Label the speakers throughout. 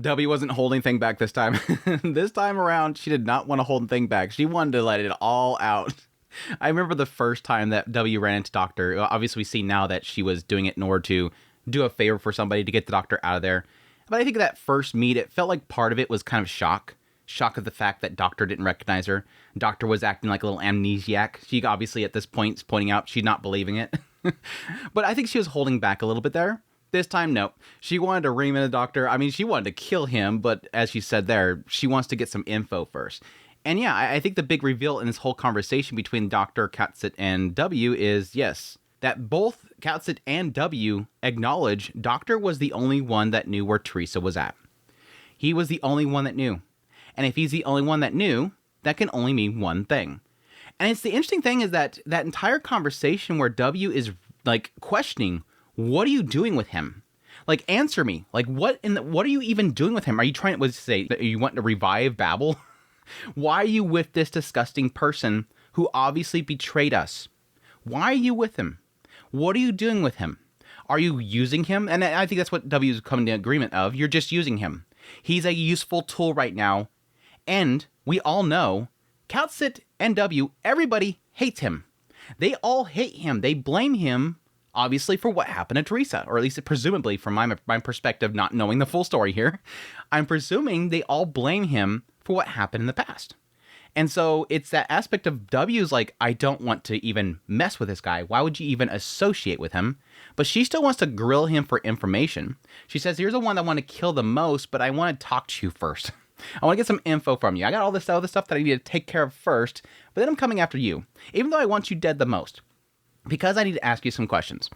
Speaker 1: W wasn't holding thing back this time. This time around, she did not want to hold thing back. She wanted to let it all out. I remember the first time that W ran into Doctor. Obviously, we see now that she was doing it in order to do a favor for somebody to get the Doctor out of there. But I think that first meet, it felt like part of it was kind of shock. Shock of the fact that Doctor didn't recognize her. Doctor was acting like a little amnesiac. She obviously at this point is pointing out she's not believing it. But I think she was holding back a little bit there. This time, nope. She wanted to ream in the Doctor. I mean, she wanted to kill him, but as she said there, she wants to get some info first. And yeah, I think the big reveal in this whole conversation between Dr. Kal'tsit and W is, yes, that both Kal'tsit and W acknowledge Doctor was the only one that knew where Teresa was at. He was the only one that knew. And if he's the only one that knew, that can only mean one thing. And it's the interesting thing is that that entire conversation where W is like questioning, what are you doing with him? Like, answer me. Like, what are you even doing with him? Are you trying to say that you want to revive Babel? Why are you with this disgusting person who obviously betrayed us? Why are you with him? What are you doing with him? Are you using him? And I think that's what W is coming to agreement of. You're just using him. He's a useful tool right now. And we all know Kal'tsit and W, everybody hates him. They all hate him. They blame him, obviously, for what happened to Teresa, or at least presumably from my perspective, not knowing the full story here. I'm presuming they all blame him for what happened in the past. And so it's that aspect of W's like, I don't want to even mess with this guy. Why would you even associate with him? But she still wants to grill him for information. She says, here's the one I want to kill the most, but I want to talk to you first. I want to get some info from you. I got all this other stuff that I need to take care of first, but then I'm coming after you, even though I want you dead the most, because I need to ask you some questions.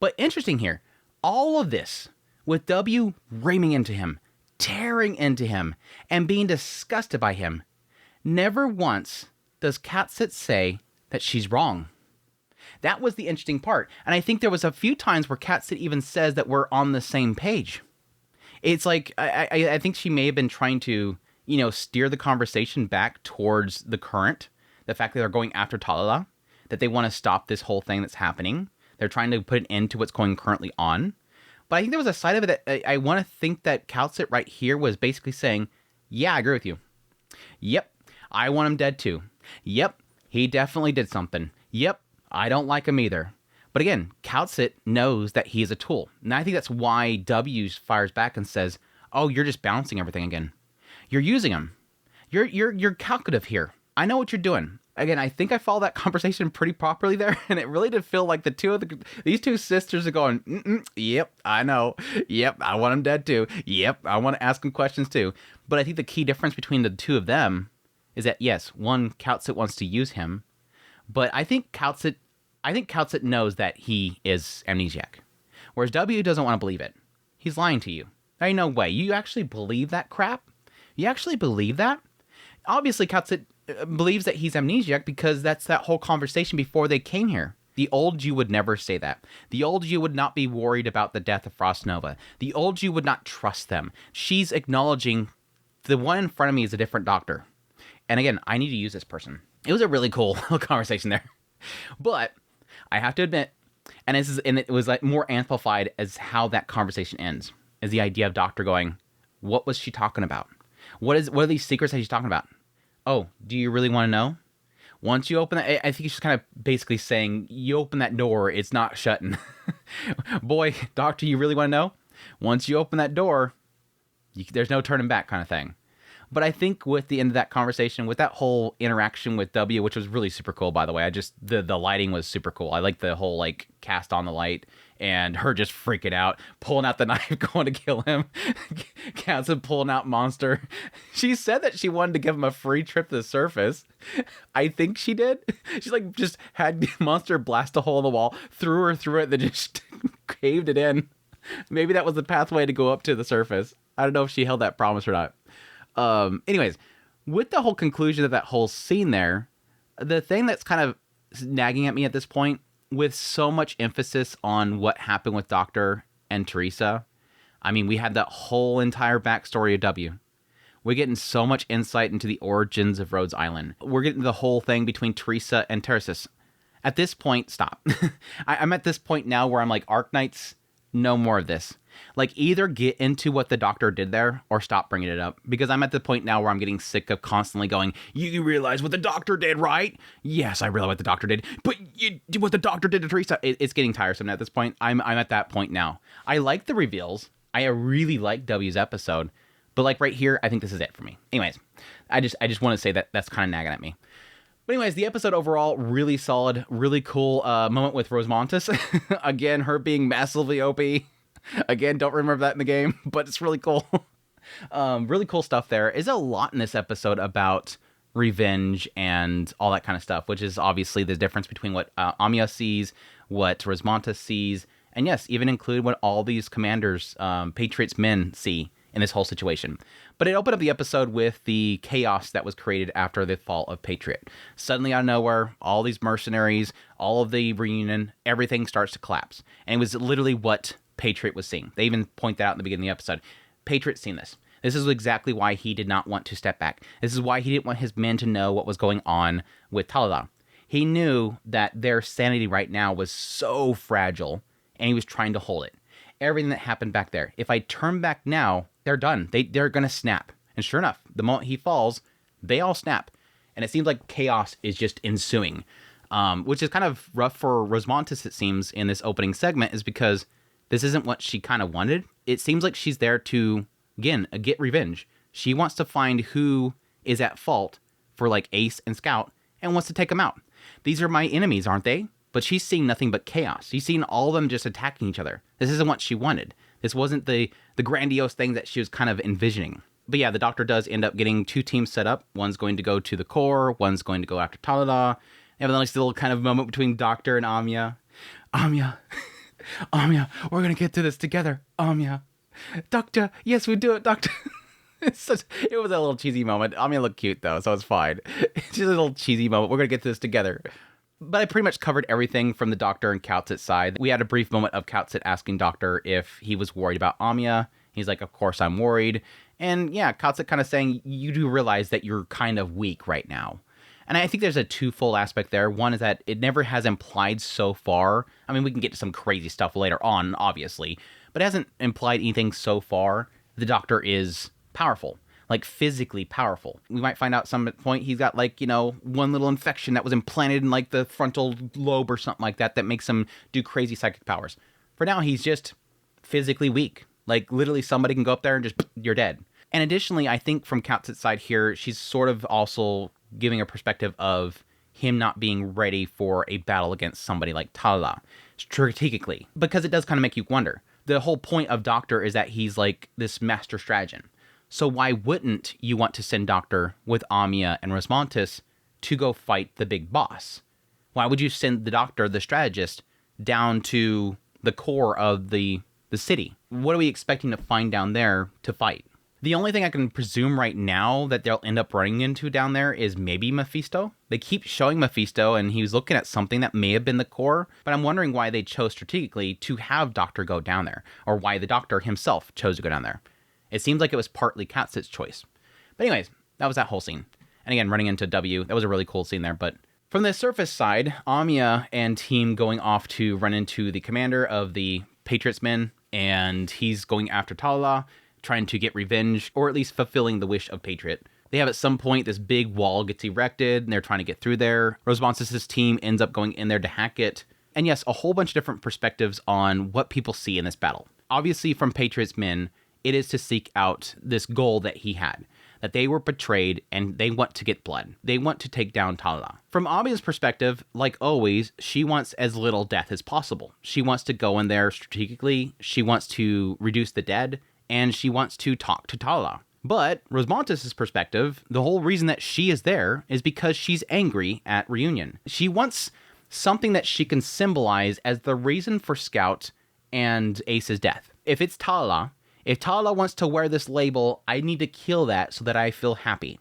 Speaker 1: But interesting here, all of this with W ramming into him, tearing into him, and being disgusted by him, never once does Kal'tsit say that she's wrong. That was the interesting part. And I think there was a few times where Kal'tsit even says that we're on the same page. It's like, I think she may have been trying to, steer the conversation back towards the current, the fact that they're going after Talala, that they want to stop this whole thing that's happening. They're trying to put an end to what's going currently on. But I think there was a side of it that I want to think that Kal'tsit right here was basically saying, yeah, I agree with you. Yep, I want him dead too. Yep, he definitely did something. Yep, I don't like him either. But again, Kal'tsit knows that he is a tool. And I think that's why W fires back and says, oh, you're just balancing everything again. You're using him. You're calculative here. I know what you're doing. Again, I think I followed that conversation pretty properly there, and it really did feel like these two sisters are going, yep, I know. Yep, I want him dead too. Yep, I want to ask him questions too. But I think the key difference between the two of them is that, yes, one, Kal'tsit wants to use him, but I think Kal'tsit knows that he is amnesiac, whereas W doesn't want to believe it. He's lying to you. There ain't no way. You actually believe that crap? You actually believe that? Obviously, Kal'tsit believes that he's amnesiac because that's that whole conversation before they came here. The old you would never say that. The old you would not be worried about the death of Frost Nova. The old you would not trust them. She's acknowledging the one in front of me is a different Doctor. And again, I need to use this person. It was a really cool conversation there. But I have to admit, and it was like more amplified as how that conversation ends, is the idea of Doctor going, what was she talking about? What are these secrets that she's talking about? Oh, do you really want to know? Once you open that, I think she's kind of basically saying, you open that door, it's not shutting. Boy, Doctor, you really want to know? Once you open that door, there's no turning back kind of thing. But I think with the end of that conversation, with that whole interaction with W, which was really super cool, by the way, the lighting was super cool. I like the whole, cast on the light and her just freaking out, pulling out the knife, going to kill him. Kal'tsit pulling out Monster. She said that she wanted to give him a free trip to the surface. I think she did. She, just had Monster blast a hole in the wall, threw her through it, then just caved it in. Maybe that was the pathway to go up to the surface. I don't know if she held that promise or not. Anyways, with the whole conclusion of that whole scene there, the thing that's kind of nagging at me at this point, with so much emphasis on what happened with Doctor and Teresa, I mean, we had that whole entire backstory of W. We're getting so much insight into the origins of Rhodes Island. We're getting the whole thing between Teresa and Teresa. At this point, stop. I'm at this point now where I'm like, Arknights, no more of this. Like, either get into what the doctor did there or stop bringing it up. Because I'm at the point now where I'm getting sick of constantly going, you realize what the doctor did, right? Yes, I realize what the doctor did. But what the doctor did to Teresa, it's getting tiresome at this point. I'm at that point now. I like the reveals. I really like W's episode. But like right here, I think this is it for me. Anyways, I just want to say that that's kind of nagging at me. But anyways, the episode overall, really solid, really cool moment with Rosmontis. Again, her being massively OP. Again, don't remember that in the game, but it's really cool. Really cool stuff there. Is a lot in this episode about revenge and all that kind of stuff, which is obviously the difference between what Amiya sees, what Rosmontis sees, and yes, even include what all these commanders, Patriot's men see in this whole situation. But it opened up the episode with the chaos that was created after the fall of Patriot. Suddenly out of nowhere, all these mercenaries, all of the reunion, everything starts to collapse. And it was literally what Patriot was seeing. They even point that out in the beginning of the episode. Patriot's seen this. This is exactly why he did not want to step back. This is why he didn't want his men to know what was going on with Talala. He knew that their sanity right now was so fragile, and he was trying to hold it. Everything that happened back there. If I turn back now, they're done. They're going to snap. And sure enough, the moment he falls, they all snap. And it seems like chaos is just ensuing, which is kind of rough for Rosmontis, it seems, in this opening segment, is because this isn't what she kind of wanted. It seems like she's there to, again, get revenge. She wants to find who is at fault for, like, Ace and Scout and wants to take them out. These are my enemies, aren't they? But she's seeing nothing but chaos. She's seeing all of them just attacking each other. This isn't what she wanted. This wasn't the grandiose thing that she was kind of envisioning. But yeah, the doctor does end up getting two teams set up. One's going to go to the core. One's going to go after Talala. They have a nice little kind of moment between Doctor and Amiya. Amiya. Amiya, we're going to get through this together. Amiya. Doctor, yes, we do it, Doctor. It was a little cheesy moment. Amiya looked cute, though, so it's fine. It's just a little cheesy moment. We're going to get through this together. But I pretty much covered everything from the Doctor and Kal'tsit's side. We had a brief moment of Kal'tsit asking Doctor if he was worried about Amiya. He's like, of course I'm worried. And yeah, Kal'tsit kind of saying, you do realize that you're kind of weak right now. And I think there's a twofold aspect there. One is that it never has implied so far. I mean, we can get to some crazy stuff later on, obviously. But it hasn't implied anything so far. The Doctor is powerful. Like, physically powerful. We might find out some point he's got, like, one little infection that was implanted in, like, the frontal lobe or something like that makes him do crazy psychic powers. For now, he's just physically weak. Like, literally somebody can go up there and just, you're dead. And additionally, I think from Kal'tsit's side here, she's sort of also giving a perspective of him not being ready for a battle against somebody like Talala, strategically. Because it does kind of make you wonder. The whole point of Doctor is that he's, like, this master strategist. So why wouldn't you want to send Doctor with Amiya and Rosmontis to go fight the big boss? Why would you send the Doctor, the strategist, down to the core of the city? What are we expecting to find down there to fight? The only thing I can presume right now that they'll end up running into down there is maybe Mephisto. They keep showing Mephisto, and he was looking at something that may have been the core, but I'm wondering why they chose strategically to have Doctor go down there, or why the Doctor himself chose to go down there. It seems like it was partly Kal'tsit's choice. But anyways, that was that whole scene. And again, running into W, that was a really cool scene there. But from the surface side, Amiya and team going off to run into the commander of the Patriot's men, and he's going after Talala, trying to get revenge, or at least fulfilling the wish of Patriot. They have at some point this big wall gets erected, and they're trying to get through there. Rosmontis' team ends up going in there to hack it. And yes, a whole bunch of different perspectives on what people see in this battle. Obviously, from Patriot's men, it is to seek out this goal that he had, that they were betrayed and they want to get blood. They want to take down Talala. From Amiya's perspective, like always, she wants as little death as possible. She wants to go in there strategically, she wants to reduce the dead, and she wants to talk to Talala. But Rosmontis' perspective, the whole reason that she is there is because she's angry at Reunion. She wants something that she can symbolize as the reason for Scout and Ace's death. If it's Talala, if Talala wants to wear this label, I need to kill that so that I feel happy.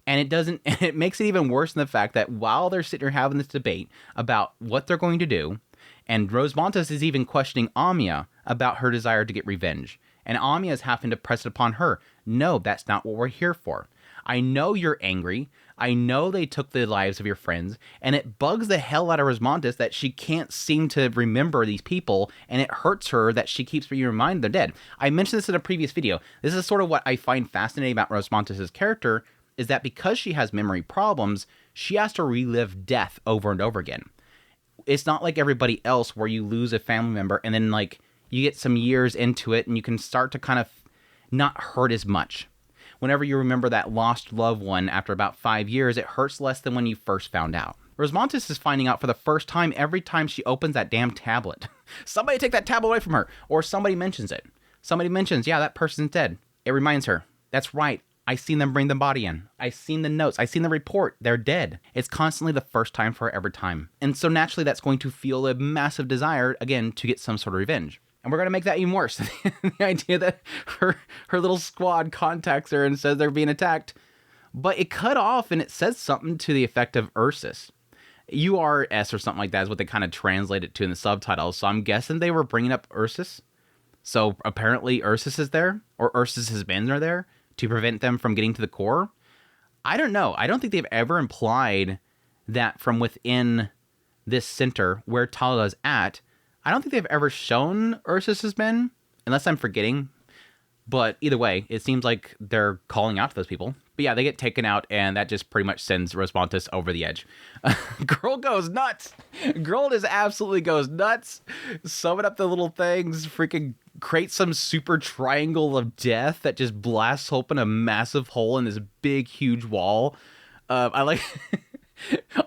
Speaker 1: And it makes it even worse than the fact that while they're sitting here having this debate about what they're going to do, and Rosmontis is even questioning Amiya about her desire to get revenge, and Amiya is having to press it upon her. No, that's not what we're here for. I know you're angry. I know they took the lives of your friends, and it bugs the hell out of Rosmontis that she can't seem to remember these people, and it hurts her that she keeps being reminded they're dead. I mentioned this in a previous video. This is sort of what I find fascinating about Rosmontis' character, is that because she has memory problems, she has to relive death over and over again. It's not like everybody else where you lose a family member and then like you get some years into it and you can start to kind of not hurt as much. Whenever you remember that lost loved one after about 5 years, it hurts less than when you first found out. Rosmontis is finding out for the first time every time she opens that damn tablet. Somebody take that tablet away from her, or somebody mentions it. Somebody mentions, yeah, that person's dead. It reminds her, that's right, I seen them bring the body in. I seen the notes. I seen the report. They're dead. It's constantly the first time for her every time. And so naturally that's going to feel a massive desire, again, to get some sort of revenge. And we're going to make that even worse. The idea that her little squad contacts her and says they're being attacked. But it cut off and it says something to the effect of Ursus. URS or something like that is what they kind of translate it to in the subtitles. So I'm guessing they were bringing up Ursus. So apparently Ursus is there, or Ursus's men are there to prevent them from getting to the core. I don't know. I don't think they've ever implied that from within this center where Talala's at, I don't think they've ever shown Ursus's men, unless I'm forgetting. But either way, it seems like they're calling out to those people. But yeah, they get taken out, and that just pretty much sends Rosmontis over the edge. Girl goes nuts. Girl just absolutely goes nuts. Summon up the little things, freaking create some super triangle of death that just blasts open a massive hole in this big, huge wall. I like...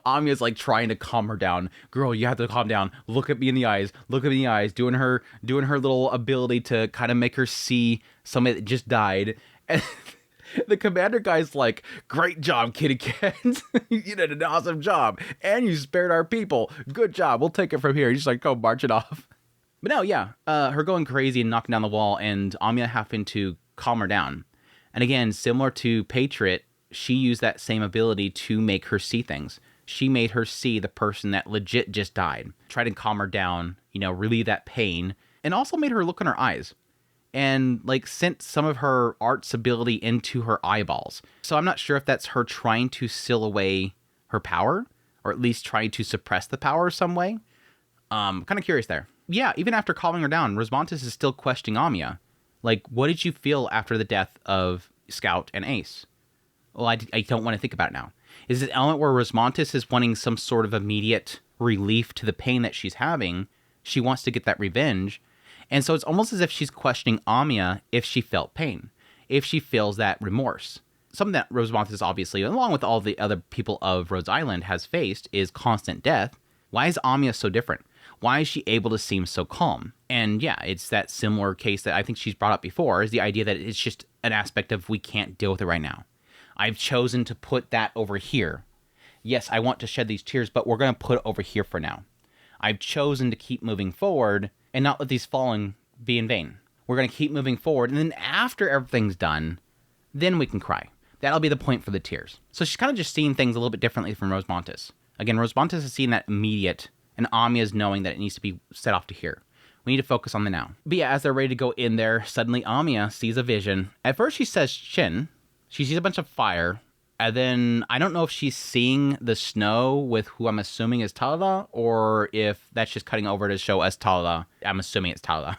Speaker 1: Amiya's like trying to calm her down. Girl, you have to calm down. Look at me in the eyes. Look at me in the eyes. Doing her little ability to kind of make her see somebody that just died. And the commander guy's like, great job, kitty cat. You did an awesome job. And you spared our people. Good job. We'll take it from here. He's just like, go march it off. But no, yeah. Her going crazy and knocking down the wall and Amiya having to calm her down. And again, similar to Patriot, she used that same ability to make her see things. She made her see the person that legit just died. Tried to calm her down, relieve that pain, and also made her look in her eyes. And like sent some of her art's ability into her eyeballs. So I'm not sure if that's her trying to seal away her power, or at least trying to suppress the power some way. Kind of curious there. Yeah, even after calming her down, Rosmontis is still questioning Amiya. Like, what did you feel after the death of Scout and Ace? Well, I don't want to think about it now. Is it an element where Rosmontis is wanting some sort of immediate relief to the pain that she's having? She wants to get that revenge. And so it's almost as if she's questioning Amiya if she felt pain, if she feels that remorse. Something that Rosmontis obviously, along with all the other people of Rhodes Island, has faced is constant death. Why is Amiya so different? Why is she able to seem so calm? And yeah, it's that similar case that I think she's brought up before, is the idea that it's just an aspect of we can't deal with it right now. I've chosen to put that over here. Yes, I want to shed these tears, but we're going to put it over here for now. I've chosen to keep moving forward and not let these falling be in vain. We're going to keep moving forward, and then after everything's done, then we can cry. That'll be the point for the tears. So she's kind of just seeing things a little bit differently from Rosmontis. Again, Rosmontis is seeing that immediate, and Amiya's knowing that it needs to be set off to here. We need to focus on the now. But yeah, as they're ready to go in there, suddenly Amiya sees a vision. At first she says Shin. She sees a bunch of fire, and then I don't know if she's seeing the snow with who I'm assuming is Talala, or if that's just cutting over to show us Talala. I'm assuming it's Talala.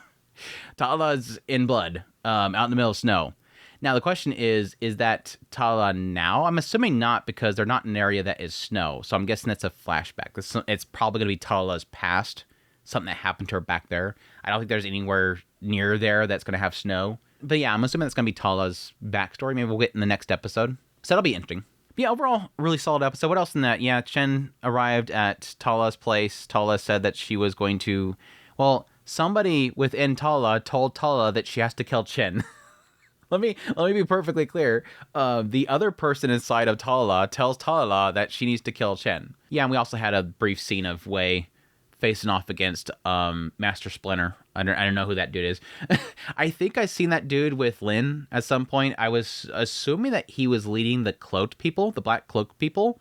Speaker 1: Talala's in blood, out in the middle of snow. Now the question is that Talala now? I'm assuming not, because they're not in an area that is snow, so I'm guessing that's a flashback. It's probably going to be Talala's past, something that happened to her back there. I don't think there's anywhere near there that's going to have snow. But yeah, I'm assuming that's going to be Talala's backstory. Maybe we'll get in the next episode. So that'll be interesting. But yeah, overall, really solid episode. What else in that? Yeah, Chen arrived at Talala's place. Talala said that she was going to... Well, somebody within Talala told Talala that she has to kill Chen. Let me be perfectly clear. The other person inside of Talala tells Talala that she needs to kill Chen. Yeah, and we also had a brief scene of Wei facing off against Master Splinter. I don't know who that dude is. I think I seen that dude with Lin at some point. I was assuming that he was leading the cloaked people, the black cloaked people,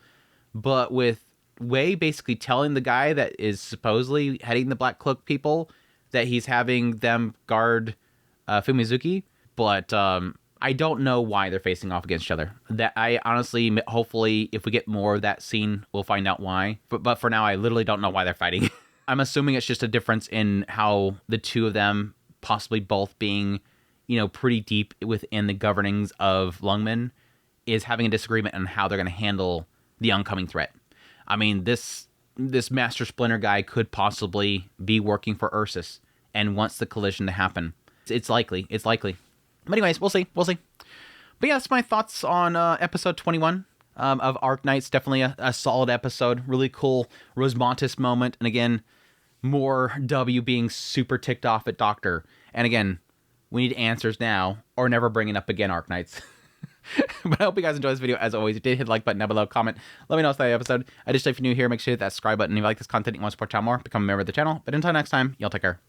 Speaker 1: but with Wei basically telling the guy that is supposedly heading the black cloaked people that he's having them guard Fumizuki. But I I don't know why they're facing off against each other. That I honestly, hopefully, if we get more of that scene, we'll find out why. But for now, I literally don't know why they're fighting. I'm assuming it's just a difference in how the two of them, possibly both being, you know, pretty deep within the governings of Lungmen, is having a disagreement on how they're going to handle the oncoming threat. I mean, this Master Splinter guy could possibly be working for Ursus and wants the collision to happen. It's likely. It's likely. But anyways, we'll see. We'll see. But yeah, that's my thoughts on episode 21 of Arknights. Definitely a solid episode. Really cool Rosmontis moment. And again, more W being super ticked off at Doctor. And again, we need answers now or never bring it up again, Arknights. But I hope you guys enjoyed this video. As always, if you did, hit the like button down below, comment, let me know if that episode. Additionally, if you're new here, make sure to hit that subscribe button. If you like this content and you want to support the channel more, become a member of the channel. But until next time, y'all take care.